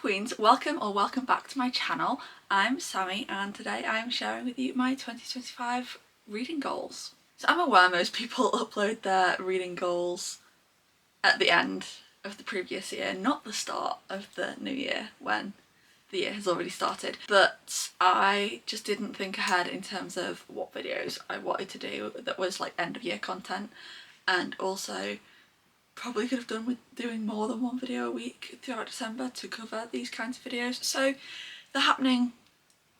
Queens, welcome back to my channel. I'm Sammy and today I'm sharing with you my 2025 reading goals. So I'm aware most people upload their reading goals at the end of the previous year, not the start of the new year when the year has already started, but I just didn't think ahead in terms of what videos I wanted to do that was like end of year content, and also probably could have done with doing more than one video a week throughout December to cover these kinds of videos. So they're happening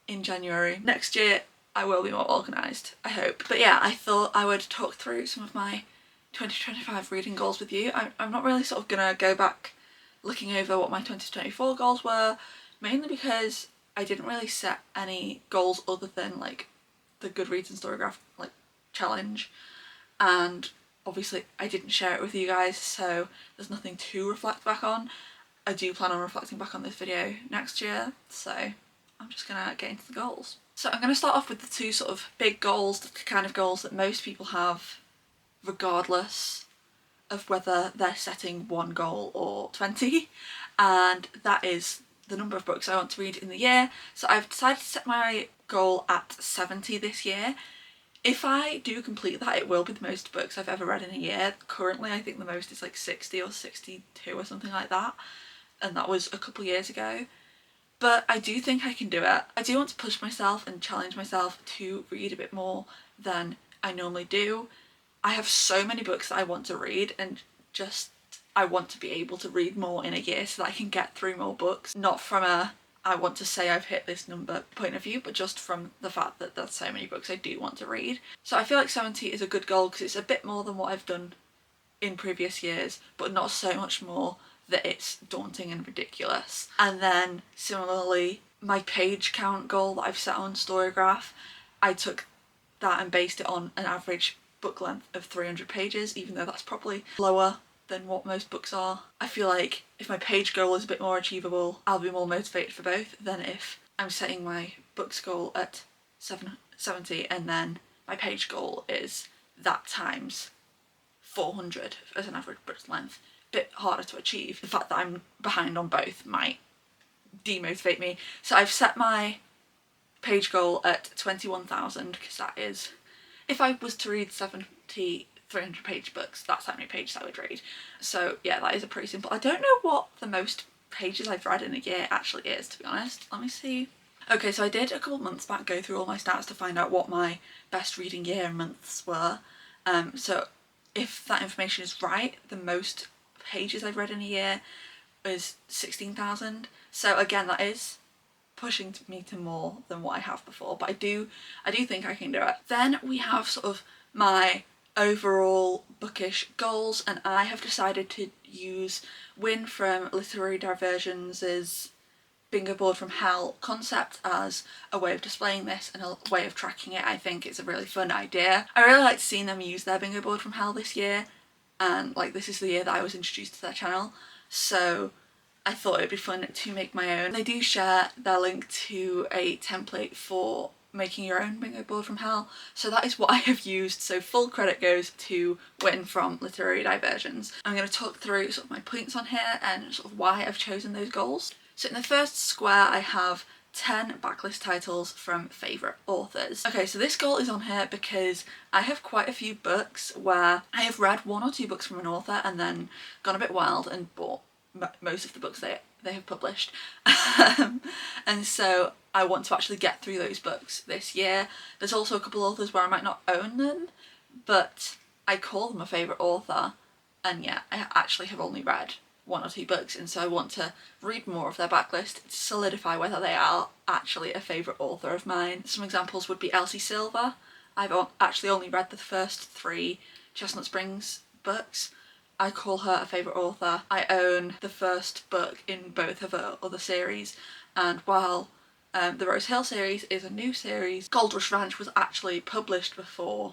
in January. Next year I will be more organised, I hope. But yeah, I thought I would talk through some of my 2025 reading goals with you. I'm not really sort of gonna go back looking over what my 2024 goals were, mainly because I didn't really set any goals other than like the Goodreads and Storygraph like challenge, and obviously I didn't share it with you guys, so there's nothing to reflect back on. I do plan on reflecting back on this video next year, so I'm just gonna get into the goals. So I'm gonna start off with the two sort of big goals, the kind of goals that most people have regardless of whether they're setting one goal or 20, and that is the number of books I want to read in the year. So I've decided to set my goal at 70 this year. If I do complete that, it will be the most books I've ever read in a year. Currently I think the most is like 60 or 62 or something like that, and that was a couple years ago. But I do think I can do it. I do want to push myself and challenge myself to read a bit more than I normally do. I have so many books that I want to read, and just I want to be able to read more in a year so that I can get through more books. Not from a I want to say I've hit this number point of view, but just from the fact that there's so many books I do want to read. So I feel like 70 is a good goal because it's a bit more than what I've done in previous years, but not so much more that it's daunting and ridiculous. And then similarly, my page count goal that I've set on Storygraph, I took that and based it on an average book length of 300 pages, even though that's probably lower than what most books are. I feel like if my page goal is a bit more achievable, I'll be more motivated for both than if I'm setting my books goal at 70 and then my page goal is that times 400 as an average book length. Bit harder to achieve. The fact that I'm behind on both might demotivate me. So I've set my page goal at 21,000 because that is, if I was to read 70 300 page books, that's how many pages I would read. So yeah, that is a pretty simple. I don't know what the most pages I've read in a year actually is, to be honest. Let me see. Okay, so I did a couple months back go through all my stats to find out what my best reading year and months were. So if that information is right, the most pages I've read in a year is 16,000. So again, that is pushing me to more than what I have before, but I do think I can do it. Then we have sort of my overall bookish goals, and I have decided to use Win from Literary Diversions' Bingo Board from Hell concept as a way of displaying this and a way of tracking it. I think it's a really fun idea. I really liked seeing them use their Bingo Board from Hell this year, and like this is the year that I was introduced to their channel, so I thought it'd be fun to make my own. They do share their link to a template for making your own bingo board from hell, so that is what I have used, so full credit goes to Win from Literary Diversions. I'm going to talk through sort of my points on here and sort of why I've chosen those goals. So in the first square I have 10 backlist titles from favourite authors. Okay, so this goal is on here because I have quite a few books where I have read one or two books from an author and then gone a bit wild and bought most of the books they have published. And so I want to actually get through those books this year. There's also a couple authors where I might not own them, but I call them a favourite author, and yeah, I actually have only read one or two books, and so I want to read more of their backlist to solidify whether they are actually a favourite author of mine. Some examples would be Elsie Silver. I've actually only read the first 3 Chestnut Springs books. I call her a favourite author. I own the first book in both of her other series, and while the Rose Hill series is a new series, Gold Rush Ranch was actually published before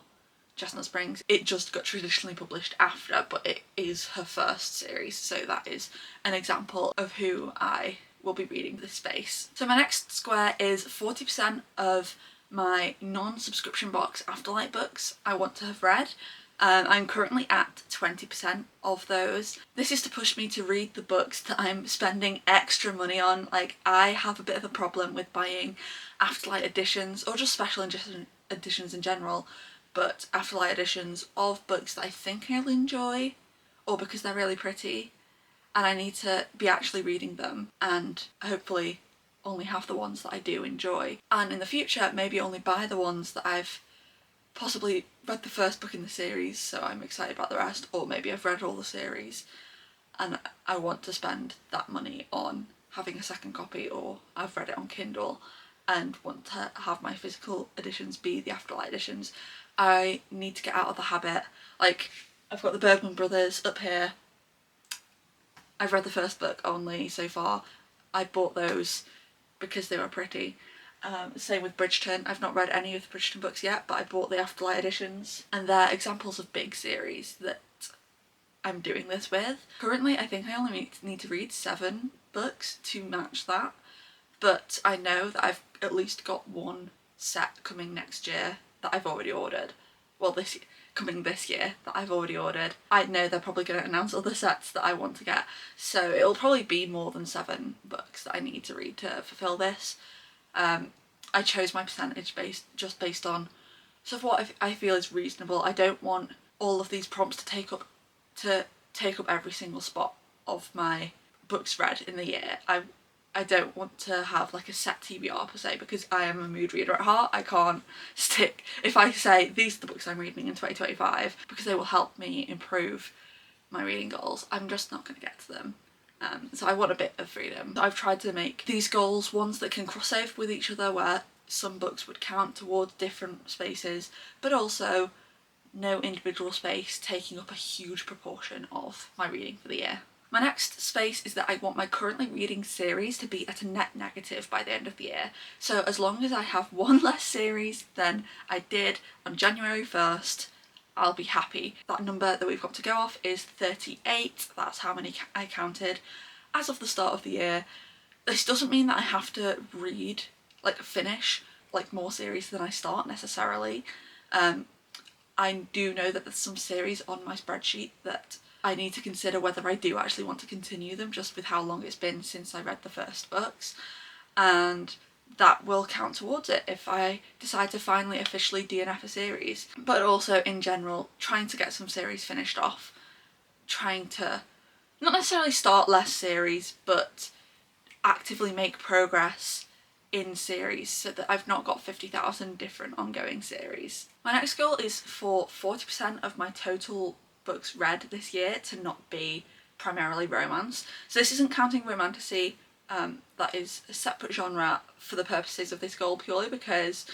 Chestnut Springs. It just got traditionally published after, but it is her first series, so that is an example of who I will be reading this space. So my next square is 40% of my non-subscription box Afterlight books I want to have read. I'm currently at 20% of those. This is to push me to read the books that I'm spending extra money on. Like, I have a bit of a problem with buying Afterlight editions or just special editions in general, but Afterlight editions of books that I think I'll enjoy or because they're really pretty, and I need to be actually reading them and hopefully only have the ones that I do enjoy. And in the future, maybe only buy the ones that I've possibly read the first book in the series, so I'm excited about the rest, or maybe I've read all the series and I want to spend that money on having a second copy, or I've read it on Kindle and want to have my physical editions be the Afterlight editions. I need to get out of the habit. Like, I've got the Bergman Brothers up here. I've read the first book only so far. I bought those because they were pretty. Same with Bridgerton. I've not read any of the Bridgerton books yet, but I bought the Afterlight editions, and they're examples of big series that I'm doing this with. Currently, I think I only need to read 7 books to match that, but I know that I've at least got one set coming next year that I've already ordered. Well, coming this year that I've already ordered. I know they're probably going to announce other sets that I want to get, so it'll probably be more than 7 books that I need to read to fulfill this. I chose my percentage just based on sort of what I feel is reasonable. I don't want all of these prompts to take up every single spot of my books read in the year. I don't want to have like a set TBR per se, because I am a mood reader at heart. I can't stick, if I say these are the books I'm reading in 2025 because they will help me improve my reading goals, I'm just not going to get to them. So I want a bit of freedom. I've tried to make these goals ones that can cross over with each other, where some books would count towards different spaces, but also no individual space taking up a huge proportion of my reading for the year. My next space is that I want my currently reading series to be at a net negative by the end of the year. So as long as I have one less series than I did on January 1st, I'll be happy. That number that we've got to go off is 38. That's how many I counted as of the start of the year. This doesn't mean that I have to read, like finish, like more series than I start necessarily. I do know that there's some series on my spreadsheet that I need to consider whether I do actually want to continue them, just with how long it's been since I read the first books, and that will count towards it if I decide to finally officially DNF a series. But also in general, trying to get some series finished off, trying to not necessarily start less series, but actively make progress in series so that I've not got 50,000 different ongoing series. My next goal is for 40% of my total books read this year to not be primarily romance. So this isn't counting romantasy, that is a separate genre for the purposes of this goal, purely because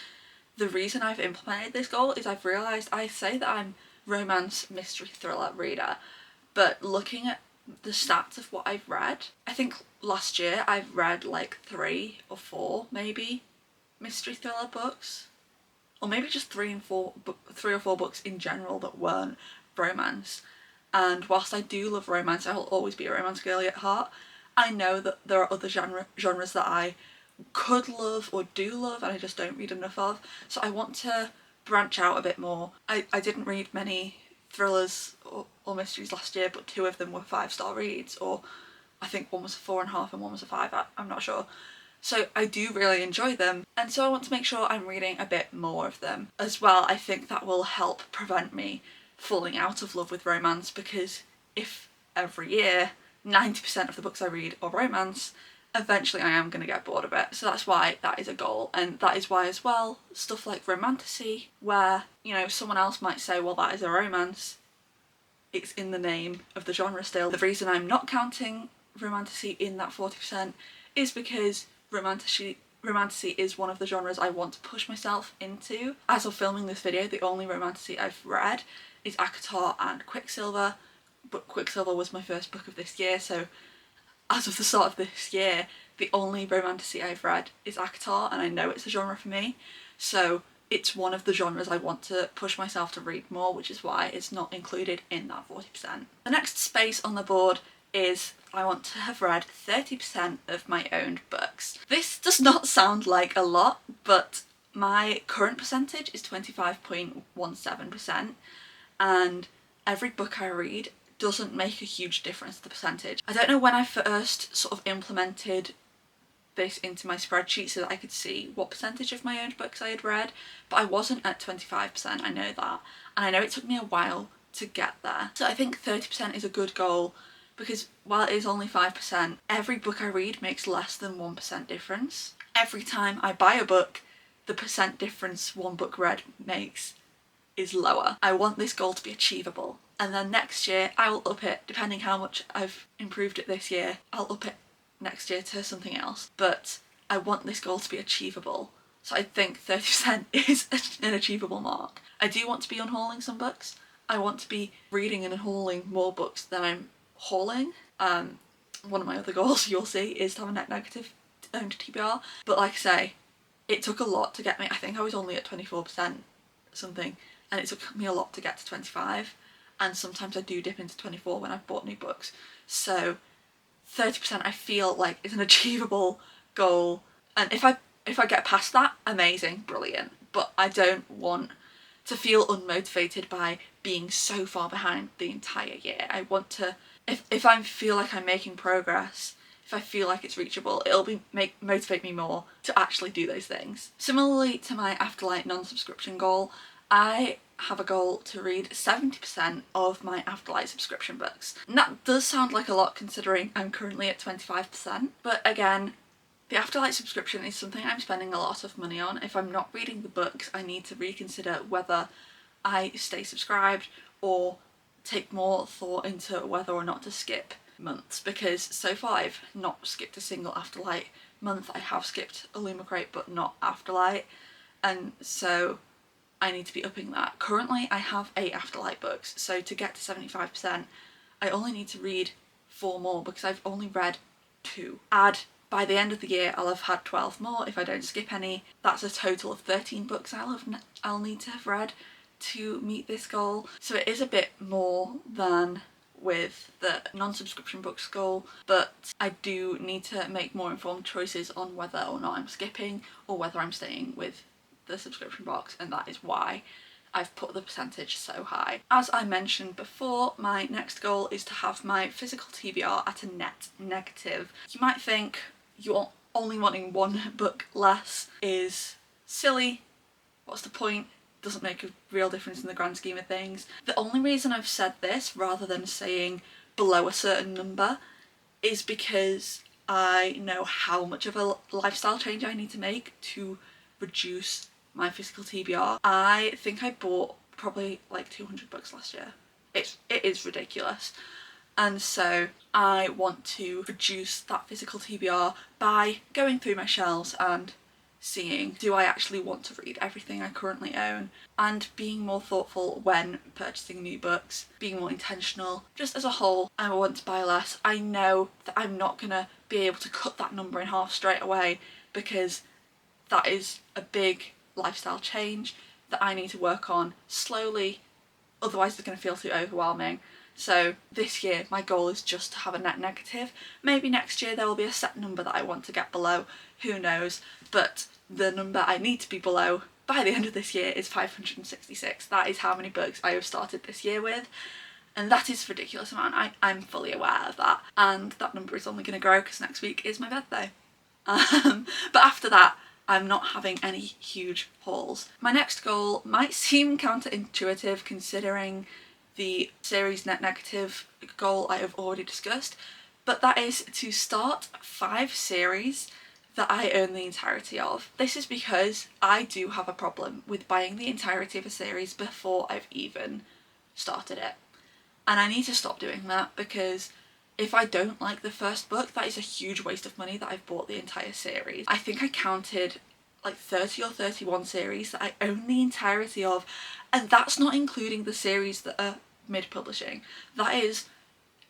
the reason I've implemented this goal is I've realised I say that I'm romance mystery thriller reader, but looking at the stats of what I've read, I think last year I've read like 3 or 4 maybe mystery thriller books, or maybe just 3 or 4 books in general that weren't romance. And whilst I do love romance, I will always be a romance girly at heart. I know that there are other genres that I could love or do love and I just don't read enough of, so I want to branch out a bit more. I didn't read many thrillers or mysteries last year, but 2 of them were 5-star reads, or I think one was a 4.5 and one was a 5, I'm not sure. So I do really enjoy them, and so I want to make sure I'm reading a bit more of them as well. I think that will help prevent me falling out of love with romance, because if every year 90% of the books I read are romance, eventually I am going to get bored of it. So that's why that is a goal, and that is why as well stuff like romantasy, where, you know, someone else might say, well, that is a romance, it's in the name of the genre still. The reason I'm not counting romantasy in that 40% is because romantasy is one of the genres I want to push myself into. As of filming this video, the only romantasy I've read is ACOTAR and Quicksilver, but Quicksilver was my first book of this year, so as of the start of this year, the only romantasy I've read is ACOTAR, and I know it's a genre for me, so it's one of the genres I want to push myself to read more, which is why it's not included in that 40%. The next space on the board is I want to have read 30% of my owned books. This does not sound like a lot, but my current percentage is 25.17%, and every book I read doesn't make a huge difference to the percentage. I don't know when I first sort of implemented this into my spreadsheet so that I could see what percentage of my own books I had read, but I wasn't at 25%, I know that, and I know it took me a while to get there. So I think 30% is a good goal, because while it is only 5%, every book I read makes less than 1% difference. Every time I buy a book, the percent difference one book read makes is lower. I want this goal to be achievable, and then next year I will up it, depending how much I've improved it this year, I'll up it next year to something else, but I want this goal to be achievable. So I think 30% is an achievable mark. I do want to be unhauling some books. I want to be reading and unhauling more books than I'm hauling. One of my other goals, you'll see, is to have a net negative owned TBR, but like I say, it took a lot to get me. I think I was only at 24% something, and it took me a lot to get to 25, and sometimes I do dip into 24 when I've bought new books. So 30% I feel like is an achievable goal, and if I get past that, amazing, brilliant, but I don't want to feel unmotivated by being so far behind the entire year. I want to, if I feel like I'm making progress, if I feel like it's reachable, it'll motivate me more to actually do those things. Similarly to my Afterlight non-subscription goal, I have a goal to read 70% of my Afterlight subscription books. And that does sound like a lot considering I'm currently at 25%, but again, the Afterlight subscription is something I'm spending a lot of money on. If I'm not reading the books, I need to reconsider whether I stay subscribed or take more thought into whether or not to skip months, because so far I've not skipped a single Afterlight month. I have skipped Illumicrate but not Afterlight, and so I need to be upping that. Currently I have 8 Afterlight books, so to get to 75% I only need to read 4 more because I've only read 2. By the end of the year I'll have had 12 more if I don't skip any. That's a total of 13 books I'll need to have read to meet this goal. So it is a bit more than with the non-subscription books goal, but I do need to make more informed choices on whether or not I'm skipping or whether I'm staying with the subscription box, and that is why I've put the percentage so high. As I mentioned before, my next goal is to have my physical TBR at a net negative. You might think you're only wanting 1 book less is silly. What's the point? Doesn't make a real difference in the grand scheme of things. The only reason I've said this rather than saying below a certain number is because I know how much of a lifestyle change I need to make to reduce my physical TBR. I think I bought probably like 200 books last year. It is ridiculous. And so I want to reduce that physical TBR by going through my shelves and seeing, do I actually want to read everything I currently own, and being more thoughtful when purchasing new books, being more intentional. Just as a whole, I want to buy less. I know that I'm not gonna be able to cut that number in half straight away, because that is a big lifestyle change that I need to work on slowly, otherwise it's going to feel too overwhelming. So this year my goal is just to have a net negative. Maybe next year there will be a set number that I want to get below, who knows, but the number I need to be below by the end of this year is 566. That is how many books I have started this year with, and that is a ridiculous amount. I'm fully aware of that, and that number is only going to grow because next week is my birthday. But after that I'm not having any huge hauls. My next goal might seem counterintuitive considering the series net negative goal I have already discussed, but that is to start 5 series that I own the entirety of. This is because I do have a problem with buying the entirety of a series before I've even started it. And I need to stop doing that, because if I don't like the first book, that is a huge waste of money that I've bought the entire series. I think I counted like 30 or 31 series that I own the entirety of, and that's not including the series that are mid-publishing. That is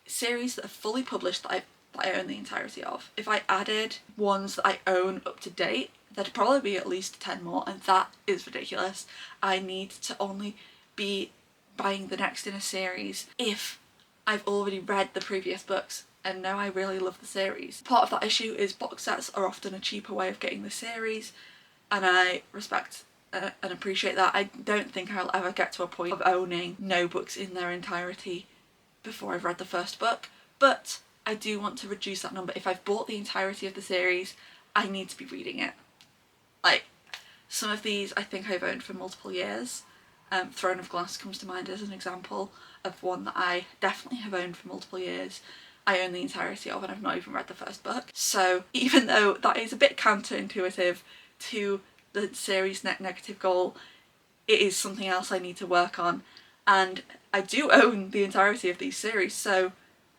series that are fully published that I own the entirety of. If I added ones that I own up to date, there'd probably be at least 10 more, and that is ridiculous. I need to only be buying the next in a series if I've already read the previous books and know I really love the series. Part of that issue is box sets are often a cheaper way of getting the series, and I respect and appreciate that. I don't think I'll ever get to a point of owning no books in their entirety before I've read the first book, but I do want to reduce that number. If I've bought the entirety of the series, I need to be reading it. Like, some of these I think I've owned for multiple years. Throne of Glass comes to mind as an example of one that I definitely have owned for multiple years. I own the entirety of and I've not even read the first book. So even though that is a bit counterintuitive to the series negative goal, it is something else I need to work on. And I do own the entirety of these series, so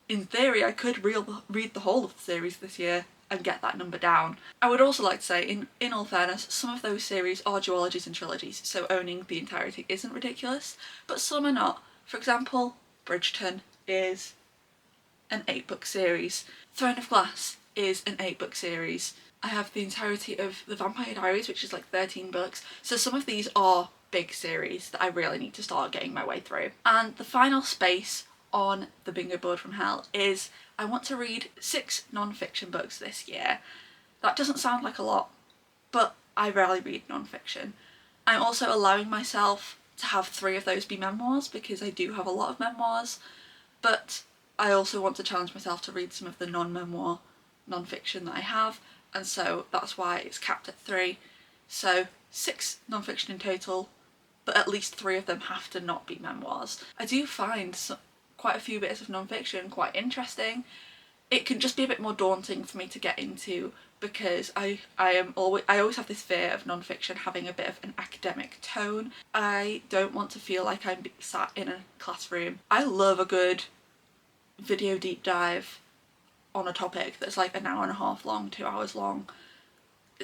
in theory I could read the whole of the series this year and get that number down. I would also like to say, in all fairness, some of those series are duologies and trilogies, so owning the entirety isn't ridiculous, but some are not. For example, Bridgerton is an 8-book series. Throne of Glass is an 8-book series. I have the entirety of The Vampire Diaries, which is like 13 books, so some of these are big series that I really need to start getting my way through. And the final space on the bingo board from hell is I want to read 6 non-fiction books this year. That doesn't sound like a lot, but I rarely read non-fiction. I'm also allowing myself to have 3 of those be memoirs because I do have a lot of memoirs, but I also want to challenge myself to read some of the non-memoir non-fiction that I have, and so that's why it's capped at 3. So 6 non-fiction in total, but at least 3 of them have to not be memoirs. I do find quite a few bits of non-fiction quite interesting. It can just be a bit more daunting for me to get into because I always have this fear of non-fiction having a bit of an academic tone. I don't want to feel like I'm sat in a classroom. I love a good video deep dive on a topic that's like an hour and a half long, 2 hours long,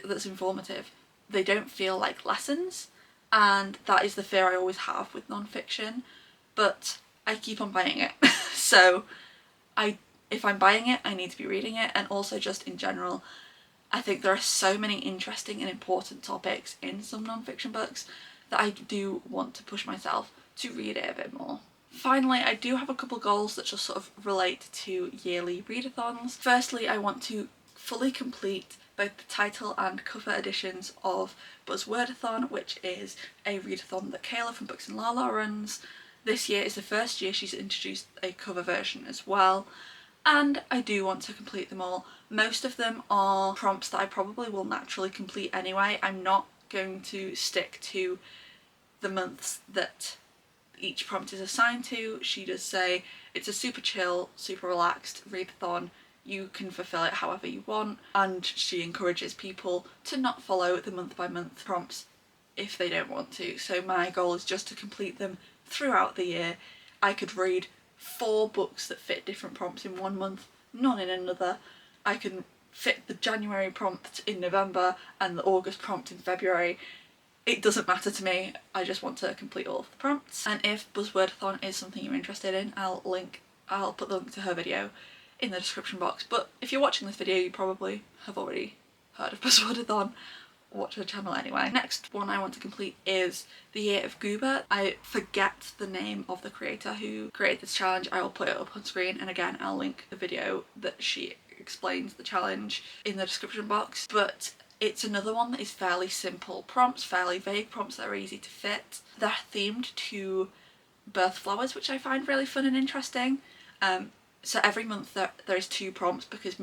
that's informative. They don't feel like lessons, and that is the fear I always have with non-fiction, but I keep on buying it. So if I'm buying it, I need to be reading it, and also just in general, I think there are so many interesting and important topics in some non-fiction books that I do want to push myself to read it a bit more. Finally, I do have a couple goals that just sort of relate to yearly readathons. Firstly, I want to fully complete both the title and cover editions of Buzzwordathon, which is a readathon that Kayla from Books and Lala runs. This year is the first year she's introduced a cover version as well, and I do want to complete them all. Most of them are prompts that I probably will naturally complete anyway. I'm not going to stick to the months that each prompt is assigned to. She does say it's a super chill, super relaxed readathon. You can fulfill it however you want, and she encourages people to not follow the month by month prompts if they don't want to. So my goal is just to complete them throughout the year. I could read 4 books that fit different prompts in one month, none in another. I can fit the January prompt in November and the August prompt in February. It doesn't matter to me, I just want to complete all of the prompts. And if Buzzwordathon is something you're interested in, I'll put the link to her video in the description box. But if you're watching this video, you probably have already heard of Buzzwordathon. Watch her channel anyway. Next one I want to complete is The Year of Goober. I forget the name of the creator who created this challenge. I will put it up on screen, and again I'll link the video that she explains the challenge in the description box. But it's another one that is fairly simple prompts, fairly vague prompts that are easy to fit. They're themed to birth flowers, which I find really fun and interesting. So every month there is 2 prompts because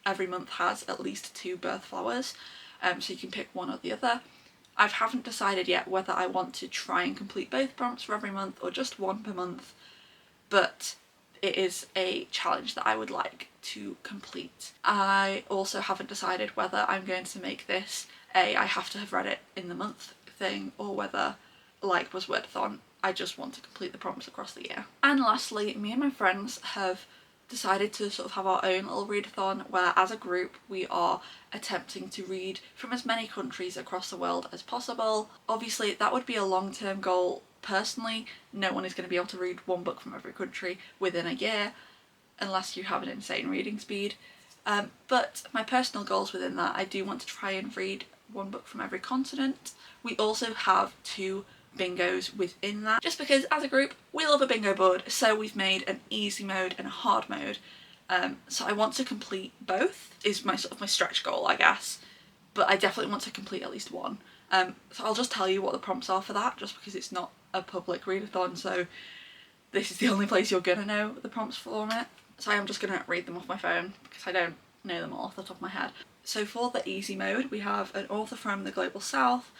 every month has at least 2 birth flowers. So you can pick one or the other. I haven't decided yet whether I want to try and complete both prompts for every month or just one per month, but it is a challenge that I would like to complete. I also haven't decided whether I'm going to make this I have to have read it in the month thing, or whether, like Buzzwordathon, I just want to complete the prompts across the year. And lastly, me and my friends have decided to sort of have our own little readathon where as a group we are attempting to read from as many countries across the world as possible. Obviously that would be a long-term goal. Personally, no one is going to be able to read one book from every country within a year unless you have an insane reading speed. But my personal goals within that, I do want to try and read one book from every continent. We also have 2 bingos within that, just because as a group we love a bingo board, so we've made an easy mode and a hard mode. So I want to complete both, is my sort of my stretch goal, I guess, but I definitely want to complete at least one. So I'll just tell you what the prompts are for that, just because it's not a public readathon, so this is the only place you're gonna know the prompts for it. So I am just gonna read them off my phone because I don't know them all off the top of my head. So for the easy mode, we have an author from the Global South,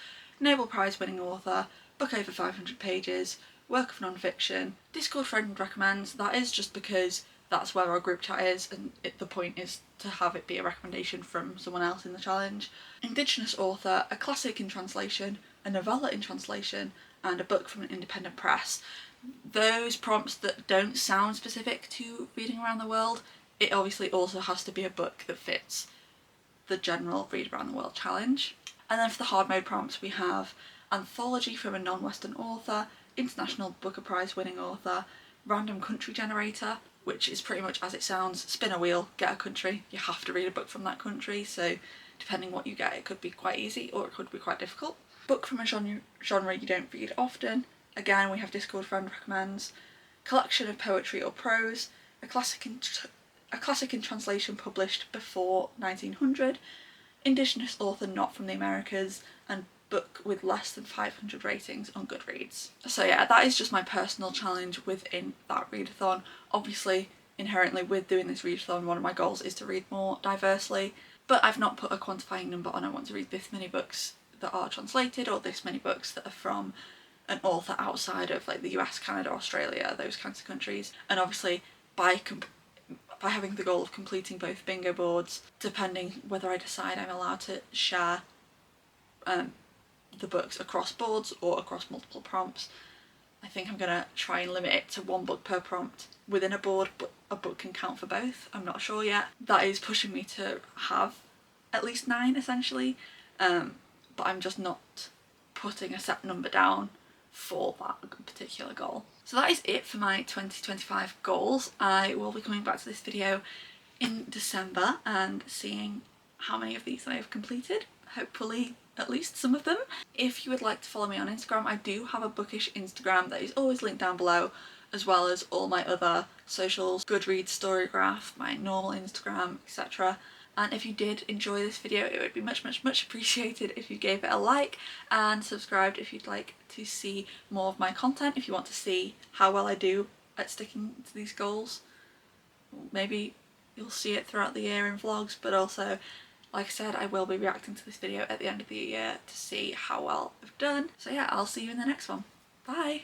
Nobel Prize winning author, book over 500 pages, work of non-fiction, Discord friend recommends. That is just because that's where our group chat is, and the point is to have it be a recommendation from someone else in the challenge. Indigenous author, a classic in translation, a novella in translation, and a book from an independent press. Those prompts that don't sound specific to reading around the world, it obviously also has to be a book that fits the general Read Around the World challenge. And then for the hard mode prompts, we have anthology from a non-Western author, international Booker Prize winning author, random country generator, which is pretty much as it sounds, spin a wheel, get a country. You have to read a book from that country, so depending what you get, it could be quite easy or it could be quite difficult. Book from a genre you don't read often. Again, we have Discord friend recommends. Collection of poetry or prose, a classic in translation published before 1900, Indigenous author not from the Americas, and book with less than 500 ratings on Goodreads. So yeah, that is just my personal challenge within that readathon. Obviously, inherently with doing this readathon, one of my goals is to read more diversely, but I've not put a quantifying number on I want to read this many books that are translated or this many books that are from an author outside of like the US, Canada, Australia, those kinds of countries. And obviously by having the goal of completing both bingo boards, depending whether I decide I'm allowed to share the books across boards or across multiple prompts, I think I'm going to try and limit it to one book per prompt within a board, but a book can count for both. I'm not sure yet. That is pushing me to have at least 9 essentially, but I'm just not putting a set number down for that particular goal. So that is it for my 2025 goals. I will be coming back to this video in December and seeing how many of these I have completed. Hopefully at least some of them. If you would like to follow me on Instagram, I do have a bookish Instagram that is always linked down below, as well as all my other socials, Goodreads, Storygraph, my normal Instagram, etc. And if you did enjoy this video, it would be much appreciated if you gave it a like and subscribed if you'd like to see more of my content, if you want to see how well I do at sticking to these goals. Maybe you'll see it throughout the year in vlogs, but also, like I said, I will be reacting to this video at the end of the year to see how well I've done. So yeah, I'll see you in the next one. Bye!